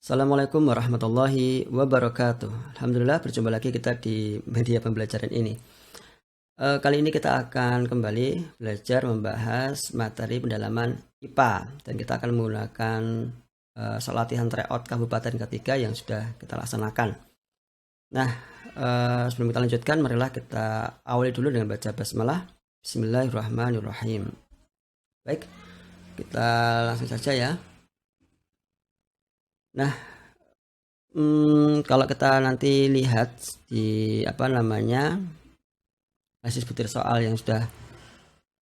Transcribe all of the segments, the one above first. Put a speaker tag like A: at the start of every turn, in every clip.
A: Assalamualaikum warahmatullahi wabarakatuh. Alhamdulillah berjumpa lagi kita di media pembelajaran ini. Kali ini kita akan kembali belajar membahas materi pendalaman IPA dan kita akan menggunakan soal latihan tryout kabupaten ketiga yang sudah kita laksanakan. Nah, sebelum kita lanjutkan, marilah kita awali dulu dengan baca basmalah. Bismillahirrahmanirrahim. Baik, kita langsung saja ya. Nah, kalau kita nanti lihat di basis butir soal yang sudah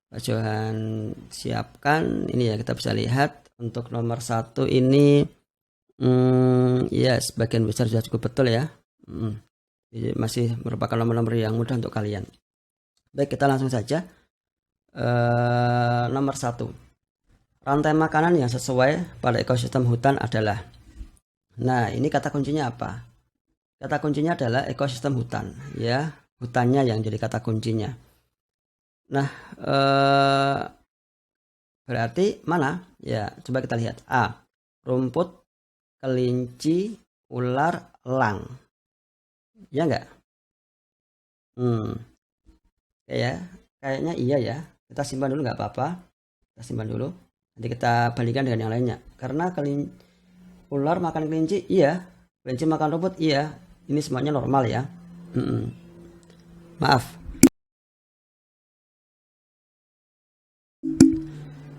A: Pak Johan siapkan, ini ya kita bisa lihat untuk nomor 1 ini ya sebagian besar sudah cukup betul ya. Jadi masih merupakan nomor-nomor yang mudah untuk kalian. Baik, kita langsung saja. Nomor 1, rantai makanan yang sesuai pada ekosistem hutan adalah. Nah, ini kata kuncinya apa? Kata kuncinya adalah ekosistem hutan, ya, hutannya yang jadi kata kuncinya. Nah, berarti mana? Ya, coba kita lihat. A, rumput, kelinci, ular, elang. Ya enggak? Ya, kayaknya iya ya. Kita simpan dulu nggak apa-apa. Kita simpan dulu. Nanti kita bandingkan dengan yang lainnya. Karena ular makan kelinci, iya. Kelinci makan rumput, iya. Ini semuanya normal ya. Maaf.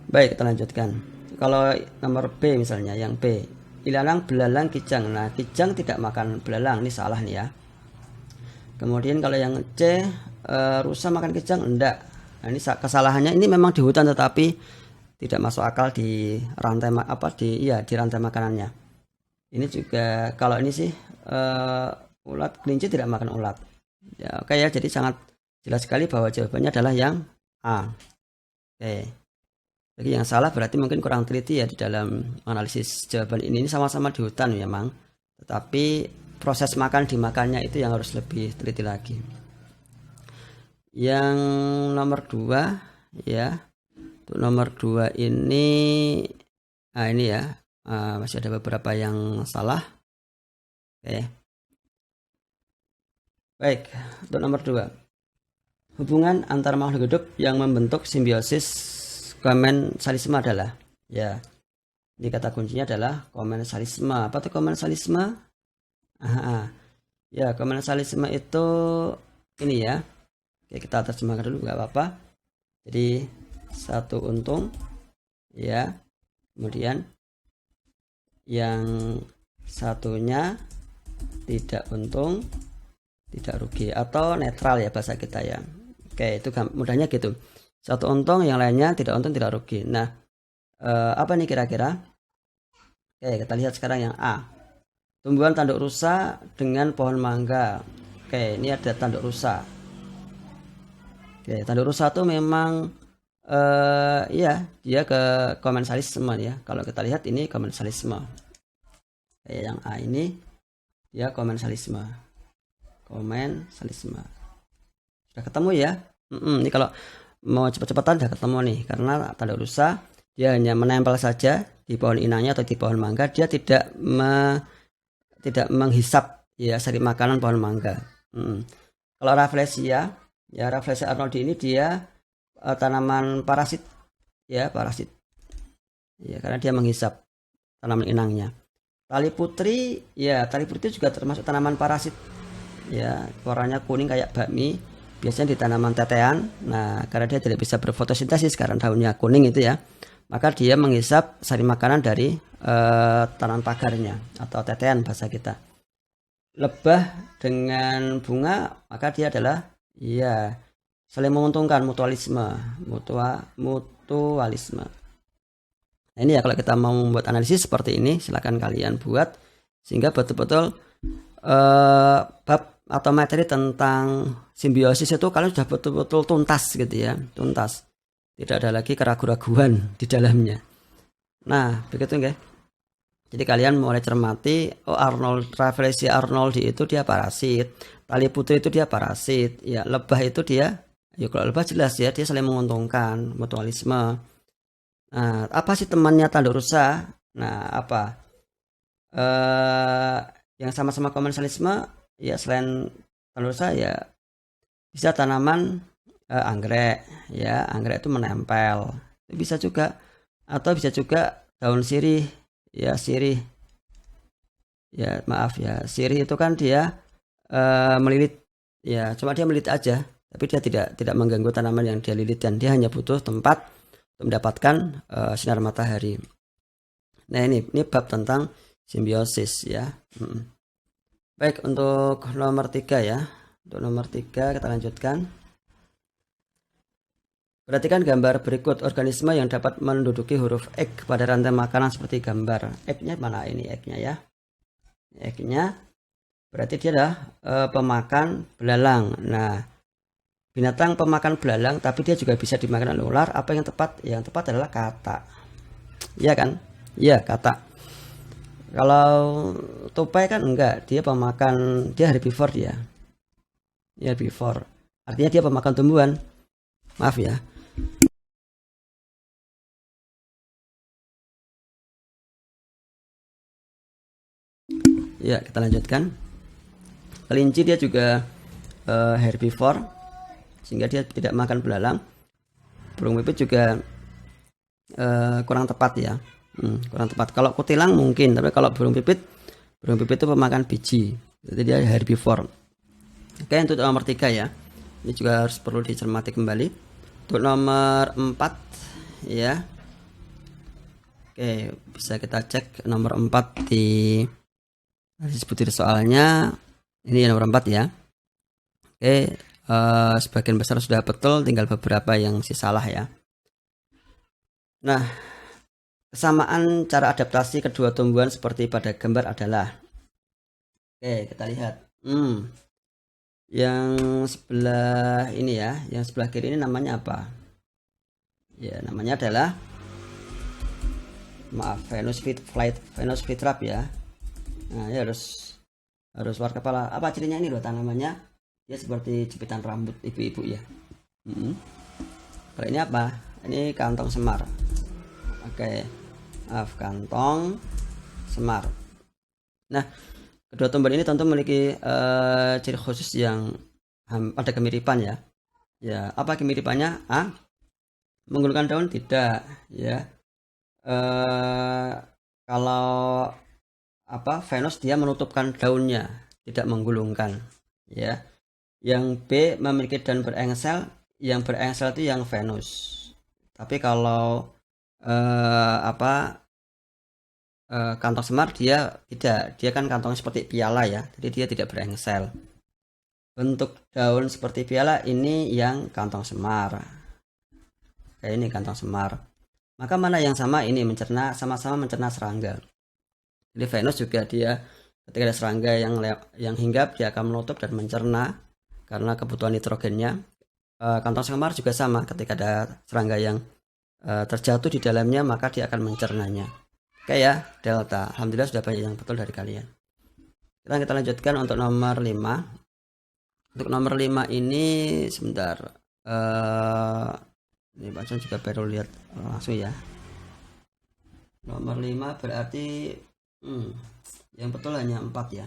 A: Baik, kita lanjutkan. Kalau nomor B misalnya, yang B, ilalang, belalang, kijang. Nah, kijang tidak makan belalang, ini salah nih ya. Kemudian kalau yang C, rusa makan kijang, enggak. Nah, ini kesalahannya, ini memang di hutan tetapi tidak masuk akal di rantai di rantai makanannya. Ini juga kalau ini sih ulat, kelinci tidak makan ulat. Ya, oke ya, jadi sangat jelas sekali bahwa jawabannya adalah yang A. Oke. Jadi yang salah berarti mungkin kurang teliti ya di dalam analisis jawaban ini. Ini sama-sama di hutan memang, tetapi proses dimakannya itu yang harus lebih teliti lagi. Yang nomor 2 ya. Untuk nomor 2 ini ini ya. Masih ada beberapa yang salah. Oke. Baik, untuk nomor 2. Hubungan antar makhluk hidup yang membentuk simbiosis komensalisme adalah, ya, ini kata kuncinya adalah komensalisme. Apa itu komensalisme? Ya, komensalisme itu ini ya. Oke, kita terjemahkan dulu nggak apa-apa. Jadi satu untung, ya, kemudian yang satunya tidak untung, tidak rugi, atau netral ya bahasa kita ya. Oke, itu mudahnya gitu. Satu untung, yang lainnya tidak untung, tidak rugi. Nah, apa nih kira-kira? Oke, kita lihat sekarang yang A. Tumbuhan tanduk rusa dengan pohon mangga. Oke, ini ada tanduk rusa. Oke, tanduk rusa itu memang iya, dia ke komensalisme ya. Kalau kita lihat ini komensalisme. Yang A ini dia komensalisme. Komensalisme. Sudah ketemu ya? Ini kalau mau cepat-cepatan sudah ketemu nih, karena tanduk rusa dia hanya menempel saja di pohon inangnya atau di pohon mangga, dia tidak menghisap ya sari makanan pohon mangga. Kalau Rafflesia, ya Rafflesia arnoldi ini dia tanaman parasit ya, parasit ya, karena dia menghisap tanaman inangnya. Tali putri juga termasuk tanaman parasit ya, warnanya kuning kayak bakmi, biasanya di tanaman tetean. Nah, karena dia tidak bisa berfotosintesis karena daunnya kuning itu ya, maka dia menghisap sari makanan dari tanaman pagarnya atau tetean bahasa kita. Lebah dengan bunga, maka dia adalah ya saling menguntungkan, mutualisme. Nah, ini ya, kalau kita mau membuat analisis seperti ini, silakan kalian buat sehingga betul-betul bab atau materi tentang simbiosis itu kalian sudah betul-betul tuntas gitu ya, tuntas. Tidak ada lagi keraguan-raguan di dalamnya. Nah, begitu enggak? Jadi kalian mulai cermati, Rafflesia arnoldi itu dia parasit, tali putri itu dia parasit, ya lebah itu dia, ya kalau lebah jelas ya dia saling menguntungkan, mutualisme. Nah, apa sih temannya tanduk rusa? Nah, apa? yang sama-sama komersialisme ya, selain telusa ya bisa tanaman anggrek ya, anggrek itu menempel itu bisa juga, atau bisa juga daun sirih ya, sirih ya, maaf ya, sirih itu kan dia melilit ya, cuma dia melilit aja, tapi dia tidak mengganggu tanaman yang dia lilit, dan dia hanya butuh tempat untuk mendapatkan sinar matahari. Nah ini bab tentang simbiosis ya. Baik, untuk nomor 3 ya. Untuk nomor 3 kita lanjutkan. Perhatikan gambar berikut organisme yang dapat menduduki huruf egg pada rantai makanan seperti gambar. Egg-nya mana ini egg-nya ya? Egg-nya berarti dia adalah pemakan belalang. Nah, binatang pemakan belalang tapi dia juga bisa dimakan oleh ular. Apa yang tepat? Yang tepat adalah kata. Iya kan? Iya, kata. Kalau tupai kan enggak, dia pemakan, dia herbivore dia. Ya, herbivore. Artinya dia pemakan tumbuhan. Maaf ya. Ya, kita lanjutkan. Kelinci dia juga herbivore, sehingga dia tidak makan belalang. Burung pipit juga kurang tepat ya. Kurang tepat. Kalau kutilang mungkin, tapi kalau burung pipit itu pemakan biji, jadi dia herbivore. Oke, untuk nomor 3 ya, ini juga harus perlu dicermati kembali. Untuk nomor 4 ya, oke, bisa kita cek nomor 4 disebut soalnya. Ini nomor 4 ya. Oke, sebagian besar sudah betul, tinggal beberapa yang masih salah ya. Nah, kesamaan cara adaptasi kedua tumbuhan seperti pada gambar adalah, oke, kita lihat. Yang sebelah ini ya, yang sebelah kiri ini namanya apa? Ya, namanya adalah, maaf, Venus flytrap ya. Nah, ya harus luar kepala. Apa cirinya ini loh tanamannya? Dia seperti jepitan rambut ibu-ibu ya. Kalau ini apa? Ini kantong semar. Oke. Maaf, kantong semar. Nah, kedua tumbuhan ini tentu memiliki ciri khusus yang ada kemiripan ya. Ya, apa kemiripannya? A, menggulungkan daun tidak ya. Kalau apa, Venus dia menutupkan daunnya, tidak menggulungkan ya. Yang B memiliki daun berengsel, yang berengsel itu yang Venus. Tapi kalau kantong semar dia tidak, dia kan kantongnya seperti piala ya, jadi dia tidak berengsel. Bentuk daun seperti piala ini yang kantong semar. Kayak ini kantong semar. Maka mana yang sama? Ini mencerna, sama-sama mencerna serangga. Jadi Venus juga dia ketika ada serangga yang hinggap, dia akan menutup dan mencerna karena kebutuhan nitrogennya. Kantong semar juga sama, ketika ada serangga yang terjatuh di dalamnya maka dia akan mencernanya. Oke ya, delta. Alhamdulillah sudah banyak yang betul dari kalian. Kita lanjutkan untuk nomor 5. Untuk nomor 5 ini sebentar. Ini bacaan juga perlu lihat langsung ya. Nomor 5 berarti yang betul hanya 4 ya.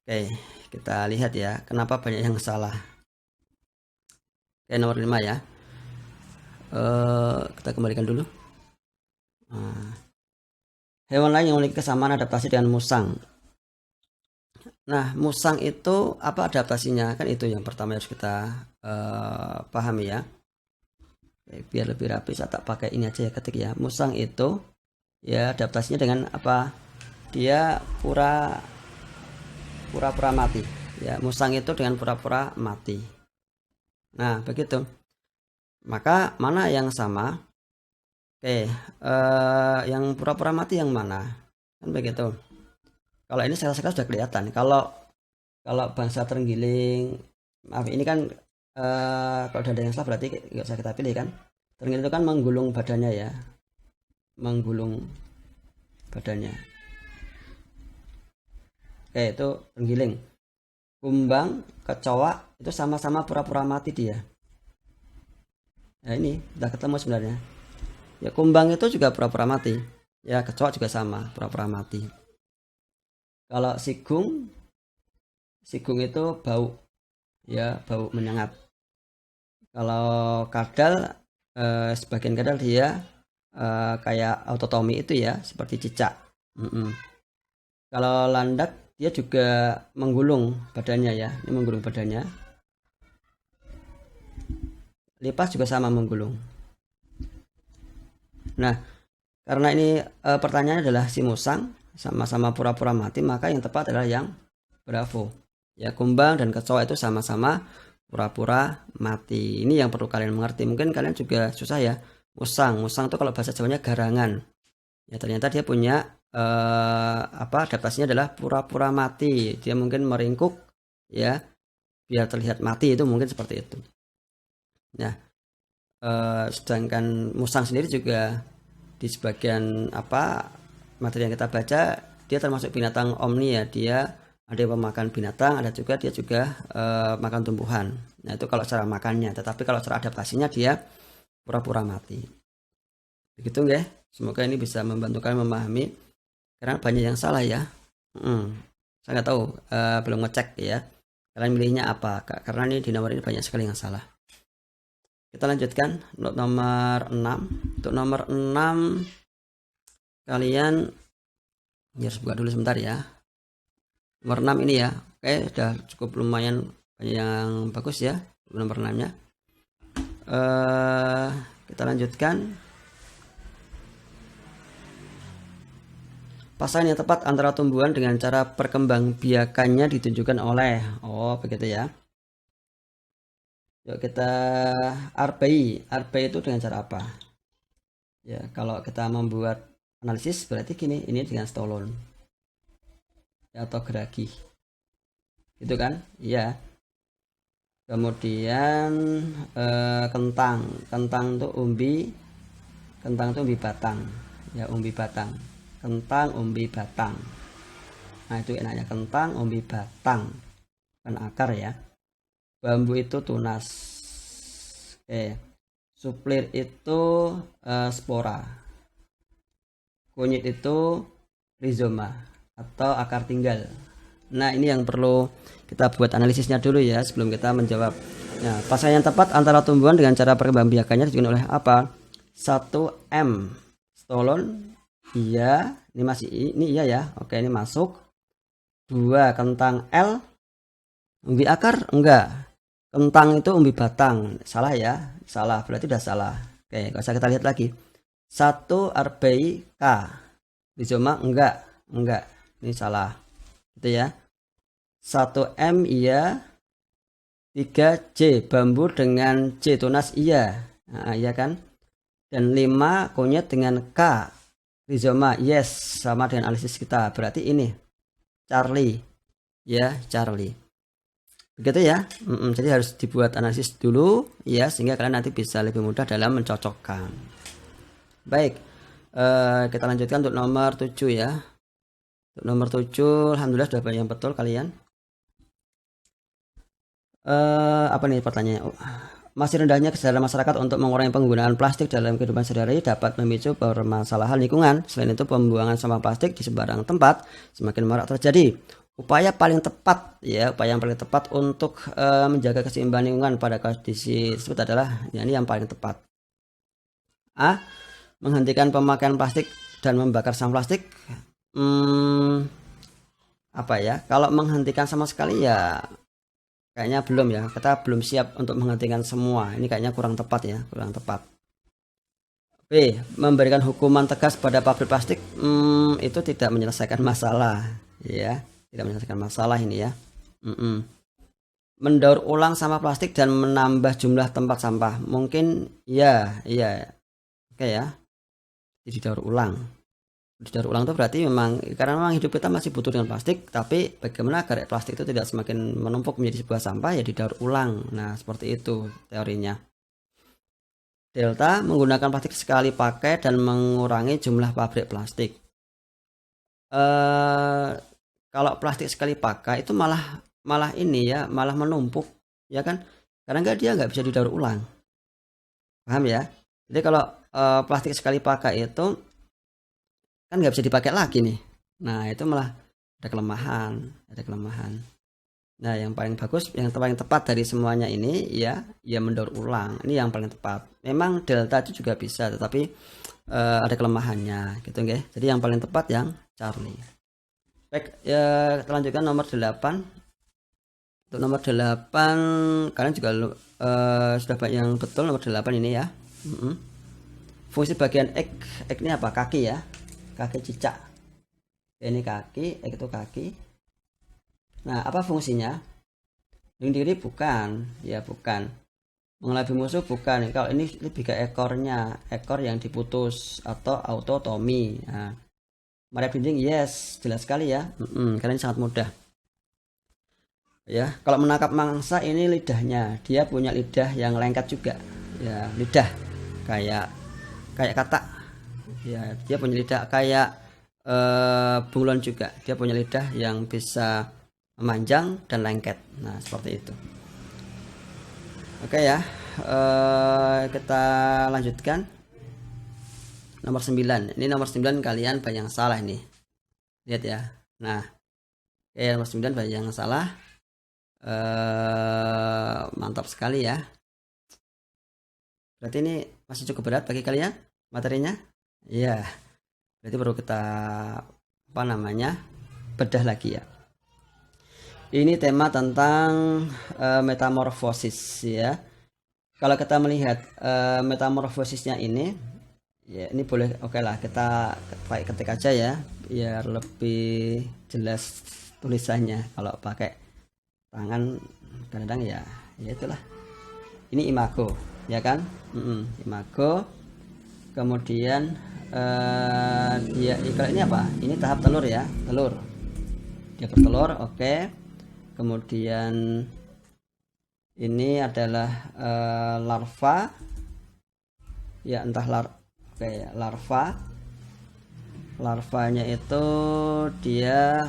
A: Oke, kita lihat ya, kenapa banyak yang salah. Oke, nomor 5 ya. Kita kembalikan dulu. Hewan lain yang memiliki kesamaan adaptasi dengan musang. Nah, musang itu apa adaptasinya? Kan itu yang pertama harus kita pahami ya. Biar lebih rapi, saya tak pakai ini aja ya, ketik ya. Musang itu ya adaptasinya dengan apa? Dia pura-pura mati. Ya, musang itu dengan pura-pura mati. Nah, begitu. Maka mana yang sama? Oke, yang pura-pura mati yang mana? Kan begitu. Kalau ini sel-sel sudah kelihatan. Kalau bangsa terenggiling, maaf ini kan kalau ada yang salah berarti nggak usah kita pilih kan. Terenggiling itu kan menggulung badannya ya, menggulung badannya. Oke, itu terenggiling. Kumbang, kecoa itu sama-sama pura-pura mati dia. Nah ini udah ketemu sebenarnya. Ya, kumbang itu juga pura-pura mati. Ya, kecoa juga sama, pura-pura mati. Kalau sigung itu bau, ya bau menyengat. Kalau kadal, sebagian kadal dia kayak autotomi itu ya, seperti cicak. Mm-mm. Kalau landak dia juga menggulung badannya ya, ini menggulung badannya. Lipas juga sama menggulung. Nah, karena ini pertanyaannya adalah si musang sama-sama pura-pura mati, maka yang tepat adalah yang bravo. Ya, kumbang dan kecoa itu sama-sama pura-pura mati. Ini yang perlu kalian mengerti. Mungkin kalian juga susah ya. Musang itu kalau bahasa Jawanya garangan. Ya, ternyata dia punya adaptasinya adalah pura-pura mati. Dia mungkin meringkuk ya biar terlihat mati, itu mungkin seperti itu. Nah, sedangkan musang sendiri juga di sebagian materi yang kita baca, dia termasuk binatang omni ya. Dia ada yang pemakan binatang, ada juga dia juga makan tumbuhan. Nah, itu kalau cara makannya, tetapi kalau cara adaptasinya dia pura-pura mati. Begitu nggih? Semoga ini bisa membantu kalian memahami, karena banyak yang salah ya. Saya nggak tahu, belum ngecek ya kalian milihnya apa, karena ini di nomor ini banyak sekali yang salah. Kita lanjutkan untuk nomor 6. Untuk nomor 6 kalian harus buka dulu sebentar ya. Nomor 6 ini ya. Oke, sudah cukup lumayan banyak yang bagus ya nomor 6-nya. Kita lanjutkan. Pasangan yang tepat antara tumbuhan dengan cara perkembangbiakannya ditunjukkan oleh, begitu ya. Yuk kita RPI itu dengan cara apa? Ya, kalau kita membuat analisis berarti gini, ini dengan stolon ya, atau geragi. Gitu kan? Iya. Kemudian kentang itu umbi batang. Ya, umbi batang. Kentang, umbi batang. Nah, itu enaknya kentang, umbi batang. Kan akar ya. Bambu itu tunas. Suplir itu spora. Kunyit itu rizoma atau akar tinggal. Nah, ini yang perlu kita buat analisisnya dulu ya sebelum kita menjawab. Nah, pasangan yang tepat antara tumbuhan dengan cara perkembangbiakannya ditunjukkan oleh apa? 1M stolon, iya. Ini iya ya. Oke, ini masuk. 2 kentang L. Umbi akar enggak. Kentang itu umbi batang, salah ya, salah, berarti udah salah. Oke, nggak usah kita lihat lagi. 1 RPI K, rizoma enggak, ini salah, gitu ya. 1M iya, 3 J bambu dengan J tunas iya, nah, iya kan. Dan 5 kunyit dengan K, rizoma yes, sama dengan analisis kita, berarti ini Charlie, ya Charlie. Begitu ya. Jadi harus dibuat analisis dulu ya, sehingga kalian nanti bisa lebih mudah dalam mencocokkan. Baik, kita lanjutkan untuk nomor 7 ya. Untuk nomor 7 alhamdulillah sudah banyak yang betul kalian. Apa nih pertanyaannya? Masih rendahnya kesadaran masyarakat untuk mengurangi penggunaan plastik dalam kehidupan sehari-hari dapat memicu permasalahan lingkungan. Selain itu, pembuangan sampah plastik di sembarang tempat semakin marak terjadi. Upaya yang paling tepat untuk menjaga keseimbangan lingkungan pada kondisi tersebut adalah ini yang paling tepat. A. Menghentikan pemakaian plastik dan membakar sampah plastik. Kalau menghentikan sama sekali ya kayaknya belum ya. Kita belum siap untuk menghentikan semua. Ini kayaknya kurang tepat ya, kurang tepat. B. Memberikan hukuman tegas pada pabrik plastik. Itu tidak menyelesaikan masalah ya. Tidak menyelesaikan masalah ini ya. Mendaur ulang sampah plastik dan menambah jumlah tempat sampah. Mungkin iya. Oke ya. Jadi daur ulang itu berarti karena memang hidup kita masih butuh dengan plastik, tapi bagaimana agar plastik itu tidak semakin menumpuk menjadi sebuah sampah, ya didaur ulang. Nah, seperti itu teorinya. Delta, menggunakan plastik sekali pakai dan mengurangi jumlah pabrik plastik. Kalau plastik sekali pakai itu malah menumpuk ya kan, karena dia nggak bisa didaur ulang, paham ya. Jadi kalau plastik sekali pakai itu kan nggak bisa dipakai lagi nih. Nah itu malah ada kelemahan. Nah yang paling bagus, yang paling tepat dari semuanya ini ya mendaur ulang. Ini yang paling tepat. Memang delta itu juga bisa, tetapi ada kelemahannya gitu nggih. Jadi yang paling tepat yang Charlie. Baik, ya kita lanjutkan nomor 8. Untuk nomor 8 kalian juga sudah banyak yang betul nomor 8 ini ya. Fungsi bagian X ini apa? Kaki ya, kaki cicak. Ini kaki, X itu kaki. Nah, apa fungsinya? Melindungi diri bukan, ya bukan. Mengelabui musuh bukan. Kalau ini lebih ke ekornya, ekor yang diputus atau autotomi. Nah, Maria Binding, yes, jelas sekali ya. Kalian sangat mudah. Ya, kalau menangkap mangsa ini lidahnya, dia punya lidah yang lengket juga. Ya, lidah kayak katak. Ya, dia punya lidah kayak bunglon juga. Dia punya lidah yang bisa memanjang dan lengket. Nah seperti itu. Oke ya, kita lanjutkan nomor 9. Ini nomor 9 kalian banyak yang salah nih, lihat ya. Nah nomor 9 banyak yang salah. Mantap sekali ya. Berarti ini masih cukup berat bagi kalian materinya. Iya, berarti perlu kita bedah lagi ya. Ini tema tentang metamorfosis ya. Kalau kita melihat metamorfosisnya ini, ya ini boleh oke lah kita ketik aja ya, biar lebih jelas tulisannya. Kalau pakai tangan kadang-kadang ya itulah. Ini imago ya kan, imago. Kemudian dia kalau ini apa? Ini tahap telur ya, telur. Dia bertelur, oke. Kemudian ini adalah larva ya, entah larva. Larvanya itu dia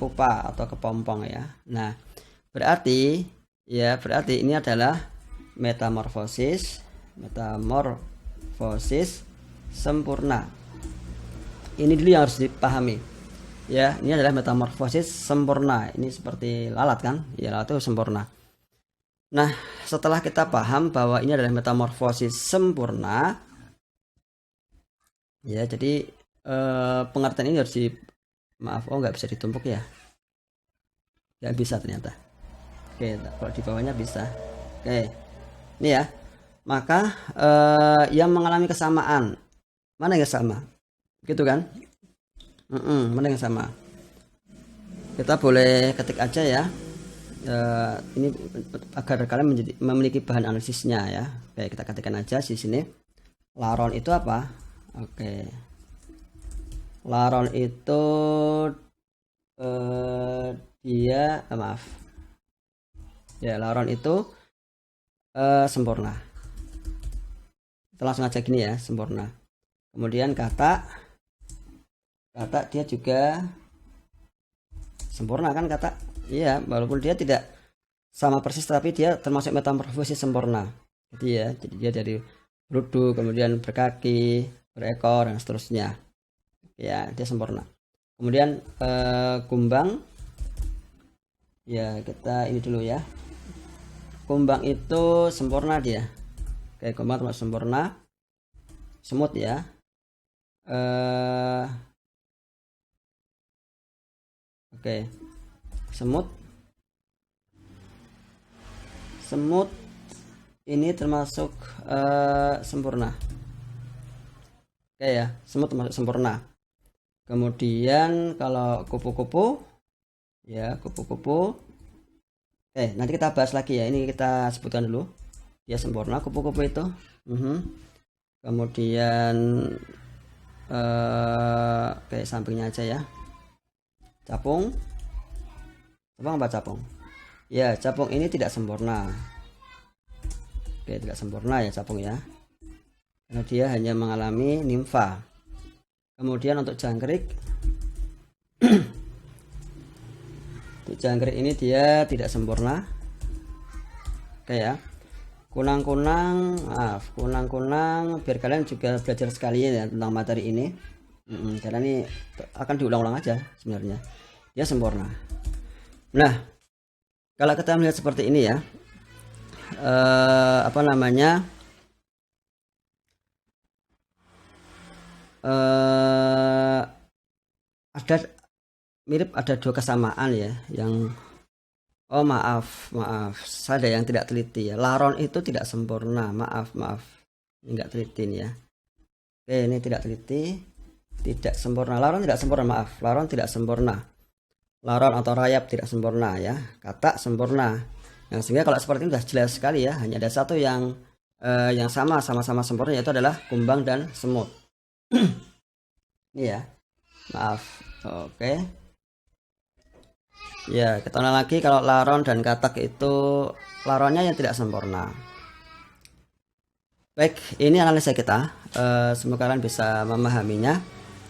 A: pupa atau kepompong ya. Nah berarti ini adalah metamorfosis sempurna. Ini dulu yang harus dipahami ya. Ini adalah metamorfosis sempurna. Ini seperti lalat kan ya, lalat itu sempurna. Nah setelah kita paham bahwa ini adalah metamorfosis sempurna ya, jadi pengertian ini harus nggak bisa ditumpuk ya, nggak bisa ternyata. Oke, kalau di bawahnya bisa. Oke, ini ya. Maka yang mengalami kesamaan, mana yang sama gitu kan? Mana yang sama? Kita boleh ketik aja ya. Ini agar kalian memiliki bahan analisisnya ya. Oke, kita ketikkan aja di sini. Laron itu apa? Oke. Laron itu dia laron itu sempurna. Kita langsung aja gini ya, sempurna. Kemudian kata dia juga sempurna kan kata. Iya, walaupun dia tidak sama persis tapi dia termasuk metamorfosis sempurna. Jadi dia dari berudu kemudian berkaki, berekor dan seterusnya. Ya, dia sempurna. Kemudian kumbang ya, kita ini dulu ya. Kumbang itu sempurna dia. Oke, kumbang termasuk sempurna. Semut ya. Oke. Semut ini termasuk sempurna. Oke ya, semut termasuk sempurna. Kemudian kalau kupu-kupu ya, kupu-kupu nanti kita bahas lagi ya. Ini kita sebutkan dulu dia sempurna kupu-kupu itu. Kemudian kayak sampingnya aja ya. Capung apa capung ya, capung ini tidak sempurna. Oke, tidak sempurna ya capung ya, karena dia hanya mengalami nimfa. Kemudian untuk jangkrik untuk jangkrik ini dia tidak sempurna. Oke ya. Kunang-kunang biar kalian juga belajar sekali ya tentang materi ini. Karena ini akan diulang-ulang aja sebenarnya. Ya sempurna. Nah, kalau kita melihat seperti ini ya, apa namanya? Ada mirip, ada dua kesamaan ya, yang oh maaf, saya yang tidak teliti ya. Laron itu tidak sempurna, maaf, ini enggak teliti nih ya. Oke, ini tidak teliti, tidak sempurna. Laron tidak sempurna, maaf, laron tidak sempurna. Laron atau rayap tidak sempurna ya, kata sempurna. Yang sehingga kalau seperti ini sudah jelas sekali ya, hanya ada satu yang sama-sama sempurna, yaitu adalah kumbang dan semut. Ini ya, maaf. Oke. Ya, kita ulang lagi. Kalau laron dan katak itu laronnya yang tidak sempurna. Baik, ini analisa kita. Semoga kalian bisa memahaminya.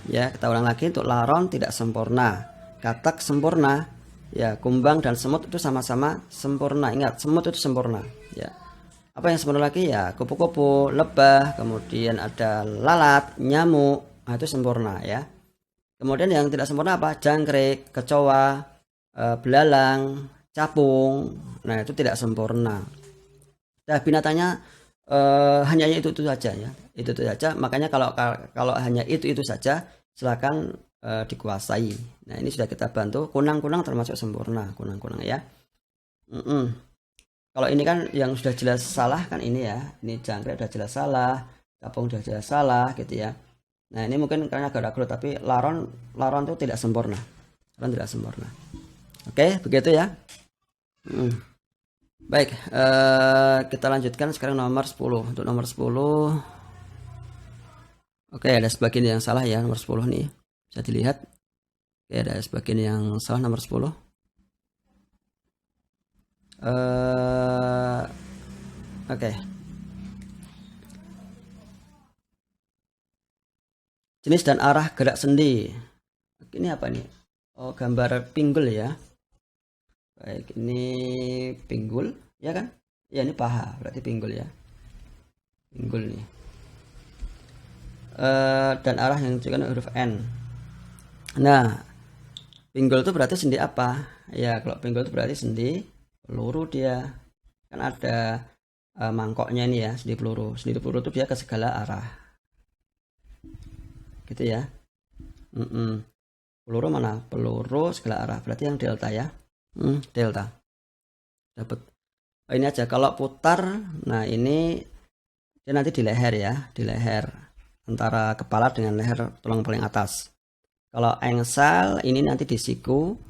A: Ya, kita ulang lagi. Untuk laron tidak sempurna, katak sempurna. Ya, kumbang dan semut itu sama-sama sempurna. Ingat, semut itu sempurna. Ya. Apa yang sempurna lagi ya? Kupu-kupu, lebah, kemudian ada lalat, nyamuk. Nah, itu sempurna ya. Kemudian yang tidak sempurna apa? Jangkrik, kecoa, belalang, capung. Nah, itu tidak sempurna. Nah, binatangnya hanya itu saja ya. Itu saja. Makanya kalau hanya itu saja, silakan dikuasai. Nah, ini sudah kita bantu. Kunang-kunang termasuk sempurna, kunang-kunang ya. Kalau ini kan yang sudah jelas salah kan ini ya. Ini jangkrik sudah jelas salah, capung sudah jelas salah gitu ya. Nah, ini mungkin karena agak ragu, tapi laron itu tidak sempurna. Laron tidak sempurna. Oke, begitu ya. Baik, kita lanjutkan sekarang nomor 10. Untuk nomor 10, oke, ada sebagian yang salah ya, nomor 10 nih. Bisa dilihat. Oke, ada sebagian yang salah nomor 10. Oke. Jenis dan arah gerak sendi. Ini apa nih? Oh, gambar pinggul ya. Baik, ini pinggul, ya kan? Ya, ini paha, berarti pinggul ya. Pinggul nih. Dan arah yang juga huruf N. Nah, pinggul itu berarti sendi apa? Ya, kalau pinggul itu berarti sendi peluru dia. Kan ada mangkoknya ini ya, sendi peluru. Sendi peluru itu dia ke segala arah. Gitu ya. Peluru mana? Peluru segala arah. Berarti yang delta ya. Delta. Dapat. Oh, ini aja. Kalau putar, nah ini dia nanti di leher ya, di leher antara kepala dengan leher tulang paling atas. Kalau engsel ini nanti di siku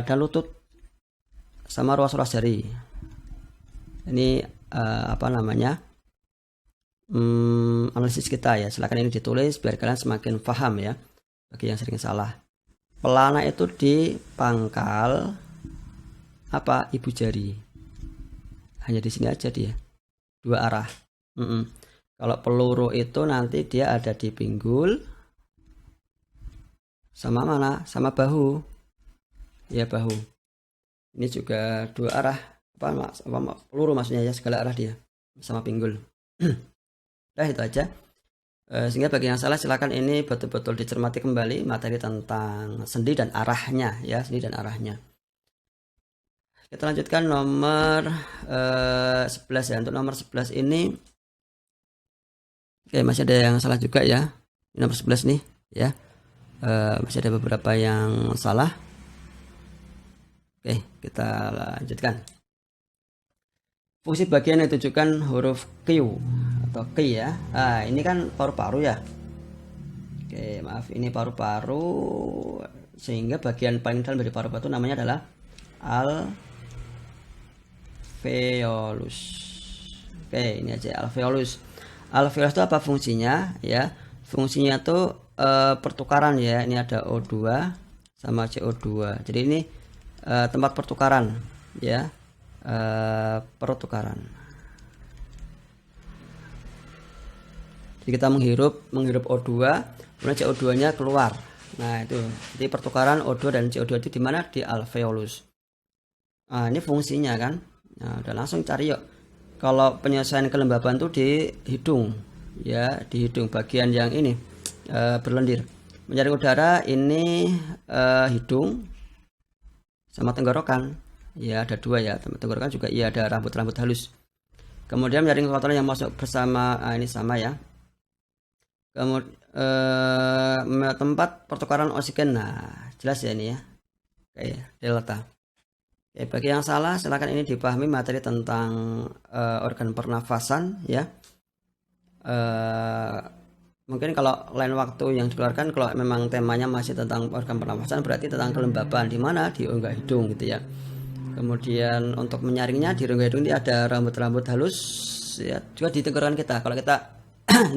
A: dan lutut sama ruas-ruas jari. Ini apa namanya? Analisis kita ya. Silakan ini ditulis biar kalian semakin paham ya. Bagi yang sering salah. Pelana itu di pangkal apa? Ibu jari. Hanya di sini aja dia. Dua arah. Kalau peluru itu nanti dia ada di pinggul sama mana? Sama bahu. Ya, bahu. Ini juga dua arah. Apa peluru maksudnya ya, segala arah dia sama pinggul. Nah, itu aja. Sehingga bagi yang salah silakan ini betul-betul dicermati kembali materi tentang sendi dan arahnya ya, sendi dan arahnya. Kita lanjutkan nomor 11 ya. Untuk nomor 11 ini oke, masih ada yang salah juga ya. Nomor 11 nih ya. Masih ada beberapa yang salah. Oke, kita lanjutkan. Fungsi bagian yang ditujukan huruf Q atau Q ya. Ini kan paru-paru ya. Oke, maaf, ini paru-paru, sehingga bagian paling dalam dari paru-paru itu namanya adalah alveolus. Oke, ini aja alveolus. Alveolus itu apa fungsinya ya? Fungsinya tuh pertukaran ya. Ini ada O2 sama CO2. Jadi ini tempat pertukaran ya. Pertukaran. Jadi kita menghirup O2, kemudian CO2 nya keluar. Nah, itu jadi pertukaran O2 dan CO2 itu di mana? Di alveolus. Nah, ini fungsinya kan. Nah, udah langsung cari yuk. Kalau penyelesaian kelembaban itu di hidung ya, di hidung bagian yang ini berlendir. Menyaring udara ini hidung sama tenggorokan. Ya ada dua ya, tenggorokan juga iya ada rambut-rambut halus. Kemudian menyaring kotoran yang masuk bersama, ini sama ya. Kemudian tempat pertukaran oksigen, nah jelas ya ini ya, kayak delta. Oke, bagi yang salah silakan ini dipahami materi tentang organ pernafasan ya. Mungkin kalau lain waktu yang dikeluarkan, kalau memang temanya masih tentang organ pernafasan berarti tentang kelembaban, di mana di rongga hidung gitu ya. Kemudian untuk menyaringnya di rongga hidung ini ada rambut-rambut halus ya, juga di tenggorokan kita. Kalau kita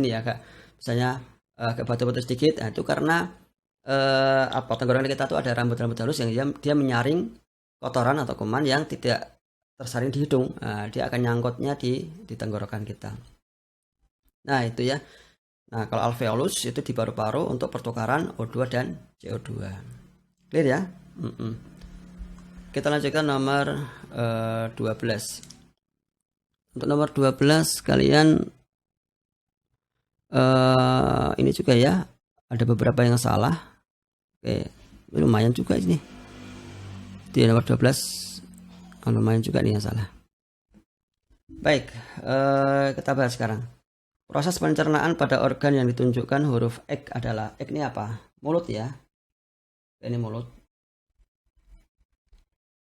A: ini ya kak, misalnya agak batu-batu sedikit, nah itu karena tenggorokan kita tuh ada rambut-rambut halus yang dia menyaring kotoran atau kuman yang tidak tersaring di hidung. Nah, dia akan nyangkutnya di tenggorokan kita. Nah itu ya. Nah kalau alveolus itu di paru-paru untuk pertukaran O2 dan CO2. Clear ya? Kita lanjutkan nomor 12. Untuk nomor 12 kalian ini juga ya, ada beberapa yang salah. Oke, lumayan juga ini. Di nomor 12 lumayan juga nih yang salah. Baik, kita bahas sekarang. Proses pencernaan pada organ yang ditunjukkan huruf X adalah, X ini apa? Mulut ya. Ini mulut.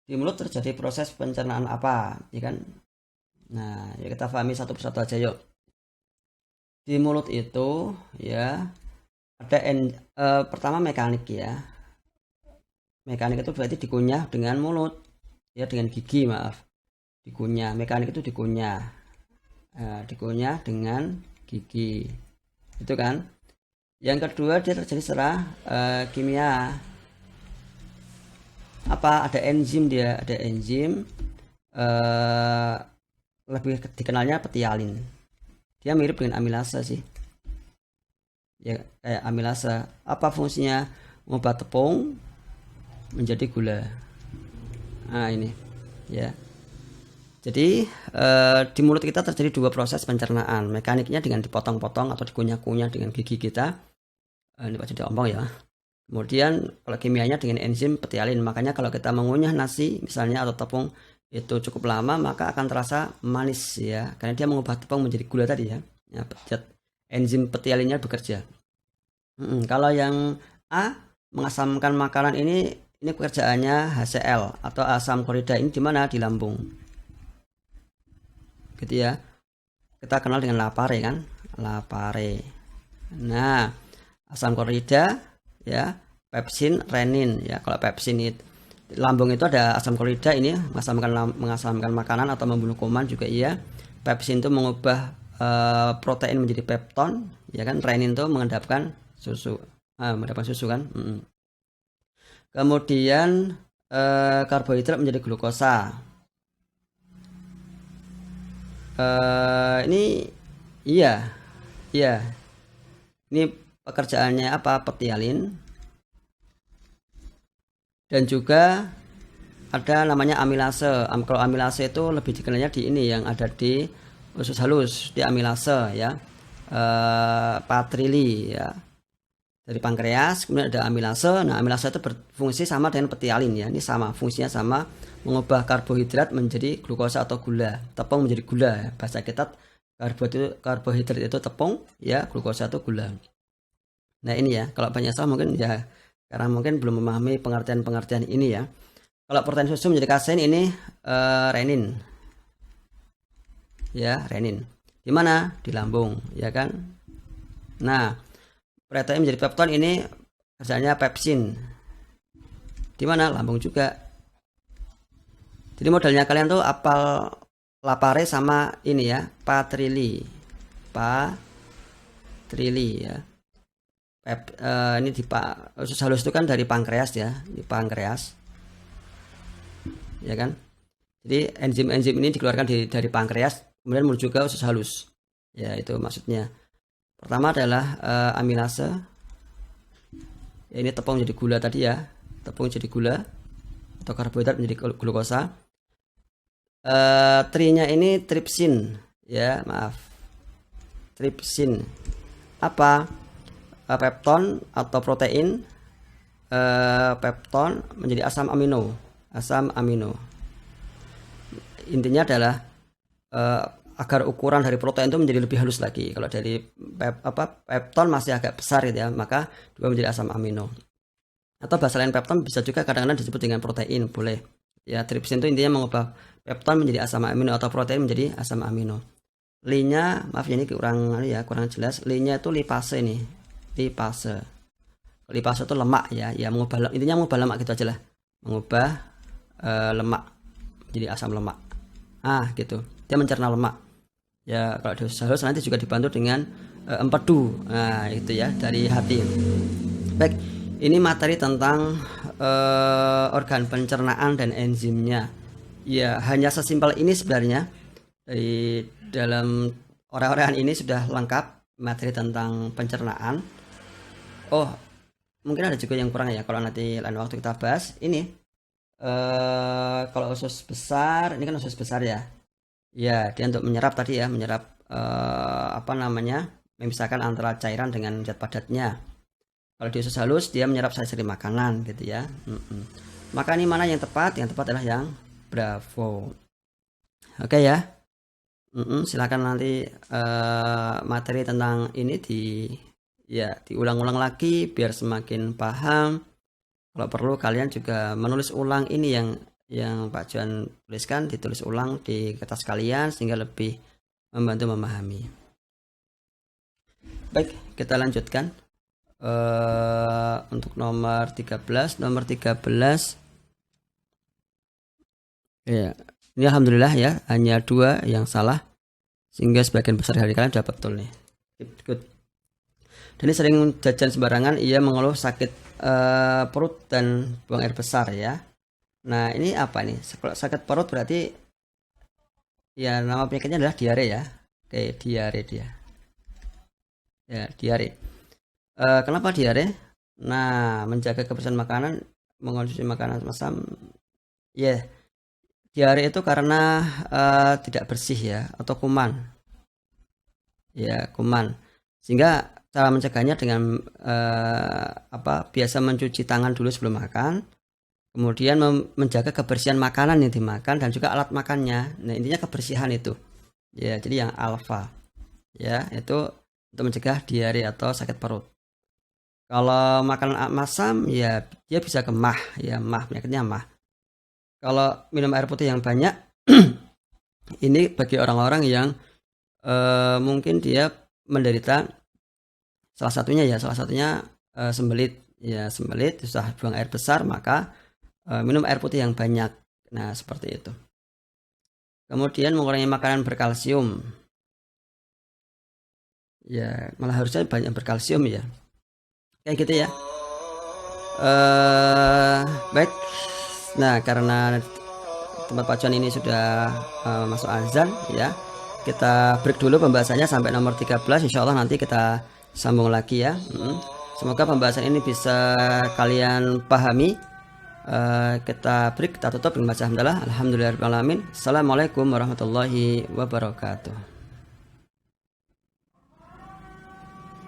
A: Di mulut terjadi proses pencernaan apa, ya kan? Nah, ya kita pahami satu persatu aja yuk. Di mulut itu ya ada pertama mekanik ya. Mekanik itu berarti dikunyah dengan mulut, ya dengan gigi maaf. Dikunyah, mekanik itu dikunyah, dikunyah dengan gigi, itu kan. Yang kedua dia terjadi secara kimia. Apa? Ada enzim dia, ada enzim. Lebih dikenalnya petialin. Dia mirip dengan amilase sih. Ya kayak amilase. Apa fungsinya? Mengubah tepung menjadi gula. Nah ini ya. Jadi di mulut kita terjadi dua proses pencernaan. Mekaniknya dengan dipotong-potong atau dikunyah-kunyah dengan gigi kita. Ini pasti diompong ya. Kemudian kalau kimianya dengan enzim petialin. Makanya kalau kita mengunyah nasi misalnya atau tepung itu cukup lama, maka akan terasa manis ya. Karena dia mengubah tepung menjadi gula tadi ya. Enzim petialinnya bekerja. Kalau yang A, mengasamkan makanan ini pekerjaannya HCl atau asam klorida. Ini di mana? Di lambung. Gitu ya. Kita kenal dengan lapare kan? Lapare. Nah, asam klorida ya, pepsin, renin ya. Kalau pepsin itu lambung itu ada asam klorida, ini mengasamkan makanan atau membunuh kuman juga iya. Pepsin itu mengubah protein menjadi pepton ya kan. Renin itu mengendapkan susu. Mengendapkan susu kan. Kemudian karbohidrat menjadi glukosa. Ini iya ini pekerjaannya apa? Petialin. Dan juga ada namanya amilase. Kalau amilase itu lebih dikenalnya di ini yang ada di usus halus, di amilase ya. Patrili ya, dari pankreas. Kemudian ada amilase. Nah amilase itu berfungsi sama dengan petialin ya. Ini sama, fungsinya sama, mengubah karbohidrat menjadi glukosa atau gula, tepung menjadi gula ya. Bahasa kita karbohidrat itu tepung ya, glukosa itu gula. Nah ini ya, kalau banyak salah mungkin ya karena mungkin belum memahami pengertian ini ya. Kalau protein susu menjadi kasein ini renin ya, renin. Di mana? Di lambung ya kan. Nah protein menjadi pepton ini kerjanya pepsin. Di mana? Lambung juga. Jadi modelnya kalian tuh apal lapare sama ini ya, patrili ya. Ini di usus halus itu kan dari pankreas ya, di pankreas ya kan. Jadi enzim-enzim ini dikeluarkan dari pankreas kemudian menuju ke usus halus ya, itu maksudnya. Pertama adalah amilase ya, ini tepung jadi gula tadi ya, tepung jadi gula atau karbohidrat menjadi glukosa. Trinya ini tripsin ya, maaf, tripsin. Apa? pepton atau protein pepton menjadi asam amino. Intinya adalah agar ukuran dari protein itu menjadi lebih halus lagi. Kalau dari pepton masih agak besar gitu ya, maka dua menjadi asam amino. Atau bahasa lain pepton bisa juga kadang-kadang disebut dengan protein, boleh. Ya, trypsin itu intinya mengubah pepton menjadi asam amino atau protein menjadi asam amino. Li-nya, maaf ya ini kurang jelas. Li-nya itu lipase nih. Lipase itu lemak ya, intinya mengubah lemak gitu aja lah. Mengubah lemak menjadi asam lemak. Gitu. Dia mencerna lemak. Ya, kalau dosis halus nanti juga dibantu dengan empedu. Nah, itu ya dari hati. Baik, ini materi tentang organ pencernaan dan enzimnya. Ya, hanya sesimpel ini sebenarnya. Dari dalam orang-orang ini sudah lengkap materi tentang pencernaan. Oh, mungkin ada juga yang kurang ya, kalau nanti lain waktu kita bahas. Ini kalau usus besar, ini kan usus besar ya. Ya, dia untuk menyerap tadi ya, menyerap memisahkan antara cairan dengan zat padatnya. Kalau di usus halus dia menyerap sari-sari makanan gitu ya. Maka ini mana yang tepat? Yang tepat adalah yang Bravo. Oke ya. Silakan nanti materi tentang ini diulang-ulang lagi biar semakin paham. Kalau perlu kalian juga menulis ulang ini yang Pak Juan tuliskan, ditulis ulang di kertas kalian sehingga lebih membantu memahami. Baik, kita lanjutkan untuk nomor 13. Ya, ini alhamdulillah ya, hanya 2 yang salah sehingga sebagian besar dari kalian sudah betul nih. Good. Dan ini sering jajan sembarangan, ia mengeluh sakit perut dan buang air besar ya. Nah, ini apa nih? Sakit perut berarti ya nama penyakitnya adalah diare ya. Oke, diare dia. Ya, diare. Kenapa diare? Nah, menjaga kebersihan makanan, mengonsumsi makanan masam. Ya, diare itu karena tidak bersih ya, atau kuman. Ya, kuman. Sehingga cara mencegahnya dengan biasa mencuci tangan dulu sebelum makan, kemudian menjaga kebersihan makanan yang dimakan dan juga alat makannya. Nah, intinya kebersihan itu. Ya, jadi yang alfa. Ya, itu untuk mencegah diare atau sakit perut. Kalau makanan masam ya dia bisa ke mah, ya penyakitnya mah. Kalau minum air putih yang banyak ini bagi orang-orang yang mungkin dia menderita salah satunya sembelit ya, susah buang air besar, maka minum air putih yang banyak. Nah, seperti itu. Kemudian mengurangi makanan berkalsium. Ya, malah harusnya banyak berkalsium ya. Kayak gitu ya. Baik. Nah, karena tempat Pak Juan ini sudah masuk azan ya, kita break dulu pembahasannya sampai nomor 13. Insya Allah nanti kita sambung lagi ya. Semoga pembahasan ini bisa kalian pahami. Kita break, kita tutup dengan baca alhamdulillah. Alhamdulillahirabbil alamin. Assalamualaikum warahmatullahi wabarakatuh.